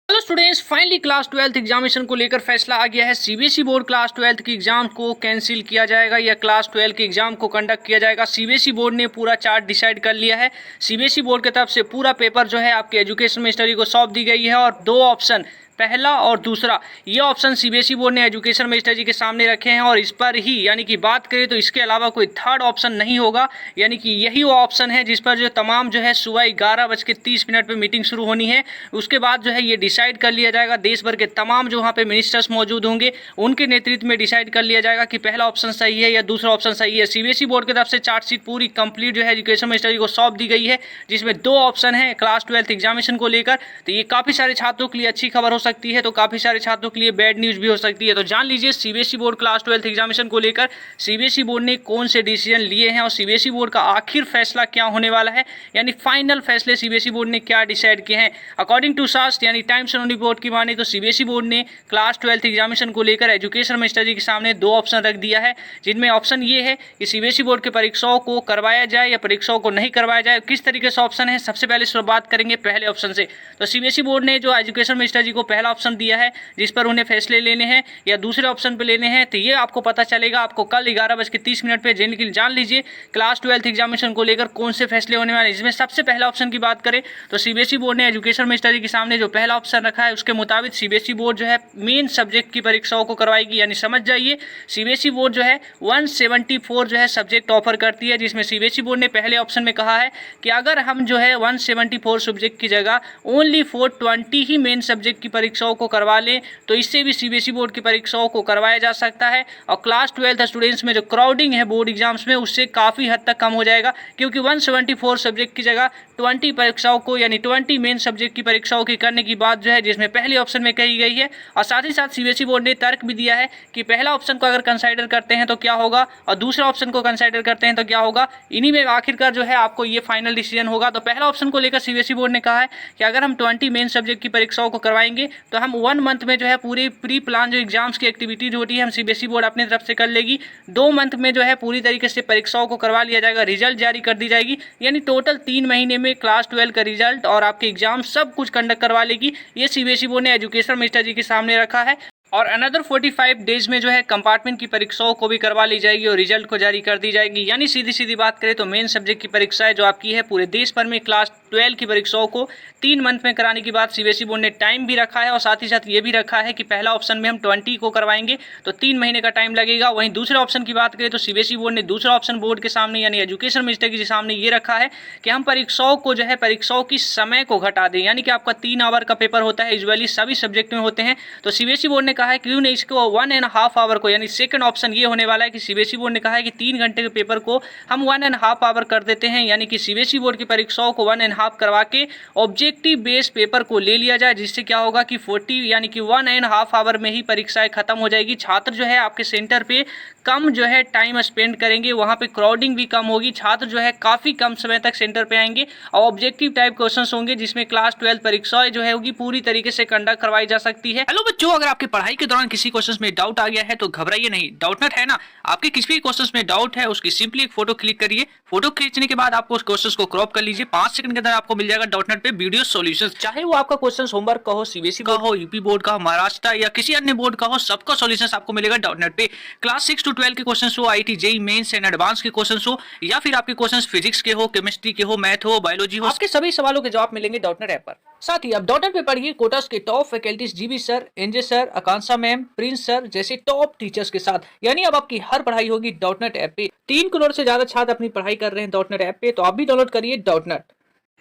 Hello students, finally class 12th examination को लेकर फैसला आ गया है। सीबीएसई बोर्ड क्लास 12th की एग्जाम को कैंसिल किया जाएगा या क्लास 12 के एग्जाम को कंडक्ट किया जाएगा। सीबीएसई बोर्ड ने पूरा चार्ट डिसाइड कर लिया है। सीबीएसई बोर्ड की तरफ से पूरा पेपर जो है आपके एजुकेशन मिनिस्ट्री को सौंप दी गई है और दो ऑप्शन, पहला और दूसरा, ये ऑप्शन सीबीएसई बोर्ड ने एजुकेशन मिनिस्टर के सामने रखे हैं और इस पर ही यानी कि बात करें तो इसके अलावा कोई थर्ड ऑप्शन नहीं होगा। यानी कि यही वो ऑप्शन है जिस पर जो तमाम जो है सुबह 11:30 पर मीटिंग शुरू होनी है। उसके बाद जो है ये डिसाइड कर लिया जाएगा। देश भर के तमाम जो वहाँ पे मिनिस्टर्स मौजूद होंगे उनके नेतृत्व में डिसाइड कर लिया जाएगा कि पहला ऑप्शन सही है या दूसरा ऑप्शन सही है। सीबीएसई बोर्ड की तरफ से चार्टशीट पूरी कंप्लीट जो है एजुकेशन मिनिस्टर को सौंप दी गई है, जिसमें दो ऑप्शन है क्लास 12th एग्जामिनेशन को लेकर। तो ये काफ़ी सारे छात्रों के लिए अच्छी खबर हो सकती है, तो काफ़ी सारे छात्रों के लिए बैड न्यूज़ भी हो सकती है। तो जान लीजिए CBSE board class 12th examination को लेकर सीबीएसई बोर्ड ने कौन से डिसीजन लिए हैं और सीबीएसई बोर्ड का आखिर फैसला क्या होने वाला है, यानी फाइनल फैसले सीबीएसई बोर्ड ने क्या डिसाइड किए हैं। अकॉर्डिंग टू सास्ट यानी टाइम्स ऑफ रिपोर्ट की माने तो सीबीएसई बोर्ड ने क्लास 12th एग्जामिनेशन को लेकर एजुकेशन मिनिस्टर जी के सामने दो ऑप्शन रख दिया है, जिनमें ऑप्शन ये है कि सीबीएसई बोर्ड की परीक्षाओं को करवाया जाए या परीक्षाओं को नहीं करवाया जाए। किस तरीके से ऑप्शन है, सबसे पहले शुरुआत करेंगे पहले ऑप्शन से। तो सीबीएसई बोर्ड ने जो एजुकेशन मिनिस्टर जी को पहला ऑप्शन दिया है जिस पर उन्हें फैसले लेने हैं या दूसरे ऑप्शन पे लेने हैं, तो ये आपको पता चलेगा आपको कल 11:30 पे। जान लीजिए क्लास 12th एग्जामिनेशन को लेकर कौन से फैसले होने वाले हैं। इसमें सबसे पहला ऑप्शन की बात करें तो सीबीएसई बोर्ड ने एजुकेशन मिनिस्टर जी के सामने जो पहला ऑप्शन रखा है उसके मुताबिक सीबीएसई बोर्ड जो है मेन सब्जेक्ट की परीक्षाओं को करवाएगी। यानी समझ जाइए सीबीएसई बोर्ड जो है 174 जो है सब्जेक्ट ऑफर करती है, जिसमें सीबीएसई बोर्ड ने पहले ऑप्शन में कहा है कि अगर हम जो है 174 सब्जेक्ट की जगह ओनली 420 ही मेन सब्जेक्ट की परीक्षाओं को करवा लें तो इससे भी सीबीएसई बोर्ड की परीक्षाओं को करवाया जा सकता है। और क्लास 12th स्टूडेंट्स में जो क्राउडिंग है बोर्ड एग्जाम्स में उससे काफ़ी हद तक कम हो जाएगा, क्योंकि 174 सब्जेक्ट की जगह 20 परीक्षाओं को यानी 20 मेन सब्जेक्ट की परीक्षाओं की करने की बात जो है जिसमें पहले ऑप्शन में कही गई है। और साथ ही साथ सीबीएसई बोर्ड ने तर्क भी दिया है कि पहला ऑप्शन को अगर कंसाइडर करते हैं तो क्या होगा और दूसरा ऑप्शन को कंसाइडर करते हैं तो क्या होगा। इन्हीं में आखिरकार जो है आपको ये फाइनल डिसीजन होगा। तो पहला ऑप्शन को लेकर सीबीएसई बोर्ड ने कहा है कि अगर हम 20 मेन सब्जेक्ट की परीक्षाओं को करवाएंगे तो हम 1 मंथ में जो है पूरी प्री प्लान जो एग्जाम्स की एक्टिविटी जो होती है हम सीबीएसई बोर्ड अपनी तरफ से कर लेगी। 2 मंथ में जो है पूरी तरीके से परीक्षाओं को करवा लिया जाएगा, रिजल्ट जारी कर दी जाएगी। यानी टोटल 3 महीने में क्लास 12 का रिजल्ट और आपके एग्जाम सब कुछ कंडक्ट करवा लेगी। ये सीबीएसई बोर्ड ने एजुकेशन मिनिस्टर जी के सामने रखा है। और अनदर 45 डेज में जो है कंपार्टमेंट की परीक्षाओं को भी करवा ली जाएगी और रिजल्ट को जारी कर दी जाएगी। यानी सीधी सीधी बात करें तो मेन सब्जेक्ट की परीक्षाएं जो आपकी है पूरे देश भर में क्लास 12 की परीक्षाओं को 3 मंथ में कराने की बात सीबीएसई बोर्ड ने टाइम भी रखा है। और साथ ही साथ ये भी रखा है कि पहला ऑप्शन में हम 20 को करवाएंगे तो 3 महीने का टाइम लगेगा। वहीं दूसरे ऑप्शन की बात करें तो सीबीएसई बोर्ड ने दूसरा ऑप्शन बोर्ड के सामने यानी एजुकेशन मिनिस्टर के सामने ये रखा है कि हम परीक्षाओं को जो है परीक्षाओं की समय को घटा दें। यानी कि आपका 3 आवर का पेपर होता है, यूजुअली सभी सब्जेक्ट में होते हैं। तो सीबीएसई बोर्ड ने कहा है क्यों नहीं इसको 1.5 आवर को, यानी सेकंड ऑप्शन ये होने वाला है कि सीबीएसई बोर्ड ने कहा है कि 3 घंटे के पेपर को हम 1.5 आवर कर देते हैं। यानी कि सीबीएसई बोर्ड की परीक्षाओं को 1.5 करवा के ऑब्जेक्टिव बेस्ड पेपर को ले लिया जाए, जिससे क्या होगा कि 40 यानी कि 1.5 आवर में ही परीक्षाएं खत्म हो जाएगी। छात्र जो है आपके सेंटर पे कम जो है टाइम स्पेंड करेंगे, वहाँ पे क्राउडिंग भी कम होगी, छात्र जो है काफ़ी कम समय तक सेंटर पे आएंगे और ऑब्जेक्टिव टाइप क्वेश्चंस होंगे जिसमें क्लास 12 परीक्षाएं जो है होगी पूरी तरीके से कंडक्ट करवाई जा सकती है। हेलो बच्चों, अगर आपकी पढ़ाई के दौरान किसी क्वेश्चंस में डाउट आ गया है तो घबराइए नहीं। डाउटनट है ना, आपके किसी भी क्वेश्चंस में डाउट है उसकी सिंपली एक फोटो क्लिक करिए। फोटो खींचने के बाद आपको उस क्वेश्चंस को क्रॉप कर लीजिए। 5 सेकंड के अंदर आपको मिल जाएगा डाउटनट पे वीडियो सॉल्यूशंस। चाहे वो आपका क्वेश्चन होमवर्क का हो, सीबीएसई का हो, यूपी बोर्ड का हो, महाराष्ट्र या किसी अन्य बोर्ड का हो, सबका सॉल्यूशंस आपको मिलेगा डाउटनट पे। क्लास 6 to 12 के क्वेश्चंस हो, IIT JEE mains and advance के क्वेश्चंस हो या फिर आपके क्वेश्चंस फिजिक्स के हो, केमिस्ट्री के हो, मैथ हो, बायोलॉजी हो, आपके सभी सवालों के जवाब मिलेंगे डाउटनट ऐप पर। साथ ही आप डाउटनट पे पढ़िए कोटास के top faculties GB sir, NJ sir, Akanksha ma'am, Prince sir जैसे टॉप टीचर्स के साथ। यानी अब आपकी हर पढ़ाई होगी डाउटनट ऐप पे। 3 करोड़ से ज्यादा छात्र अपनी पढ़ाई कर रहे हैं डाउटनट ऐप पे, तो आप भी डाउनलोड करिए डाउटनट।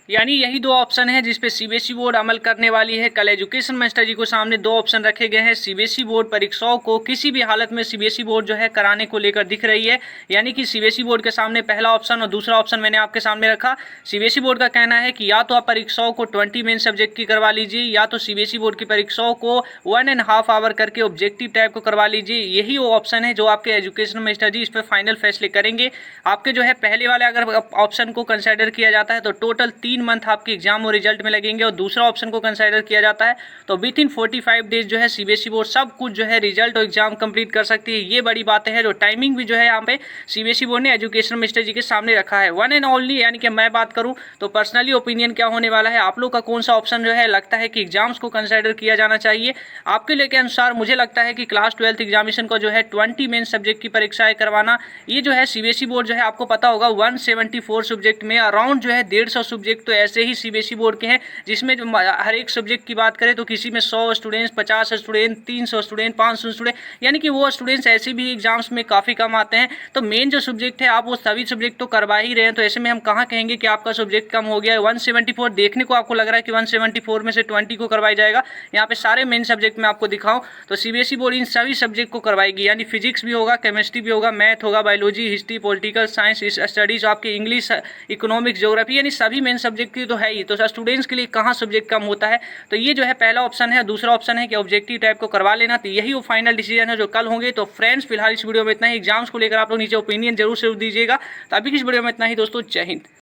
यानी यही दो ऑप्शन है जिस पे सीबीएसई बोर्ड अमल करने वाली है। कल एजुकेशन मिनिस्टर जी को सामने दो ऑप्शन रखे गए हैं। सीबीएसई बोर्ड परीक्षाओं को किसी भी हालत में सीबीएसई बोर्ड जो है कराने को लेकर दिख रही है। यानी कि सीबीएसई बोर्ड के सामने पहला ऑप्शन और दूसरा ऑप्शन मैंने आपके सामने रखा। सीबीएसई बोर्ड का कहना है कि या तो आप परीक्षाओं को 20 मेन सब्जेक्ट की करवा लीजिए या तो सीबीएसई बोर्ड की परीक्षाओं को 1.5 आवर करके ऑब्जेक्टिव टाइप को करवा लीजिए। यही वो ऑप्शन है जो आपके एजुकेशन मिनिस्टर जी इस पर फाइनल फैसले करेंगे। आपके जो है पहले वाले अगर ऑप्शन को कंसिडर किया जाता है तो टोटल 3 3 मंथ आपके एग्जाम और रिजल्ट में लगेंगे, और दूसरा ऑप्शन को कंसिडर किया जाता है तो विद इन 45 डेज जो है सीबीएसई बोर्ड सब कुछ जो है रिजल्ट और एग्जाम कंप्लीट कर सकती है। ये बड़ी बातें हैं, जो टाइमिंग भी जो है यहाँ पे सीबीएसई बोर्ड ने एजुकेशन मिनिस्टर जी के सामने रखा है। वन एंड ओनली, यानी कि मैं बात करूँ तो पर्सनली ओपिनियन क्या होने वाला है, आप लोग का कौन सा ऑप्शन जो है लगता है कि एग्जाम्स को कंसिडर किया जाना चाहिए आपके लिए के अनुसार। मुझे लगता है कि क्लास 12th एग्जामिनेशन को जो है 20 मेन सब्जेक्ट की परीक्षाएं करवाना, ये जो है सीबीएसई बोर्ड जो है आपको पता होगा 174 सब्जेक्ट में अराउंड जो है 150 सब्जेक्ट तो ऐसे ही सीबीएसई बोर्ड के हैं, जिसमें जो हर एक सब्जेक्ट की बात करें तो किसी में 100 स्टूडेंट्स, 50 स्टूडेंट, 300 स्टूडेंट, 500 स्टूडेंट, यानी कि वो स्टूडेंट्स ऐसे भी एग्जाम्स में काफ़ी कम आते हैं। तो मेन जो सब्जेक्ट है आप वो सभी सब्जेक्ट तो करवा ही रहे हैं, तो ऐसे में हम कहाँ कहेंगे कि आपका सब्जेक्ट कम हो गया है। 174 देखने को आपको लग रहा है कि 174 में से 20 को करवाया जाएगा। यहाँ पे सारे मेन सब्जेक्ट में आपको दिखाऊं तो सीबीएसई बोर्ड इन सभी सब्जेक्ट को करवाएगी, यानी फिजिक्स भी होगा, केमिस्ट्री भी होगा, मैथ होगा, biology, history, political science studies, आपके इंग्लिश, इकोनॉमिक्स, ज्योग्राफी, यानी सभी मेन सब्जेक्ट की तो है ही। तो स्टूडेंट्स के लिए कहाँ सब्जेक्ट कम होता है, तो ये जो है पहला ऑप्शन है। दूसरा ऑप्शन है कि ऑब्जेक्टिव टाइप को करवा लेना, तो यही वो फाइनल डिसीजन है जो कल होंगे। तो फ्रेंड्स फिलहाल इस वीडियो में इतना ही। एग्जाम्स को लेकर आप लोग नीचे ओपिनियन जरूर दीजिएगा। तो अभी की इस वीडियो में इतना ही दोस्तों, जय हिंद।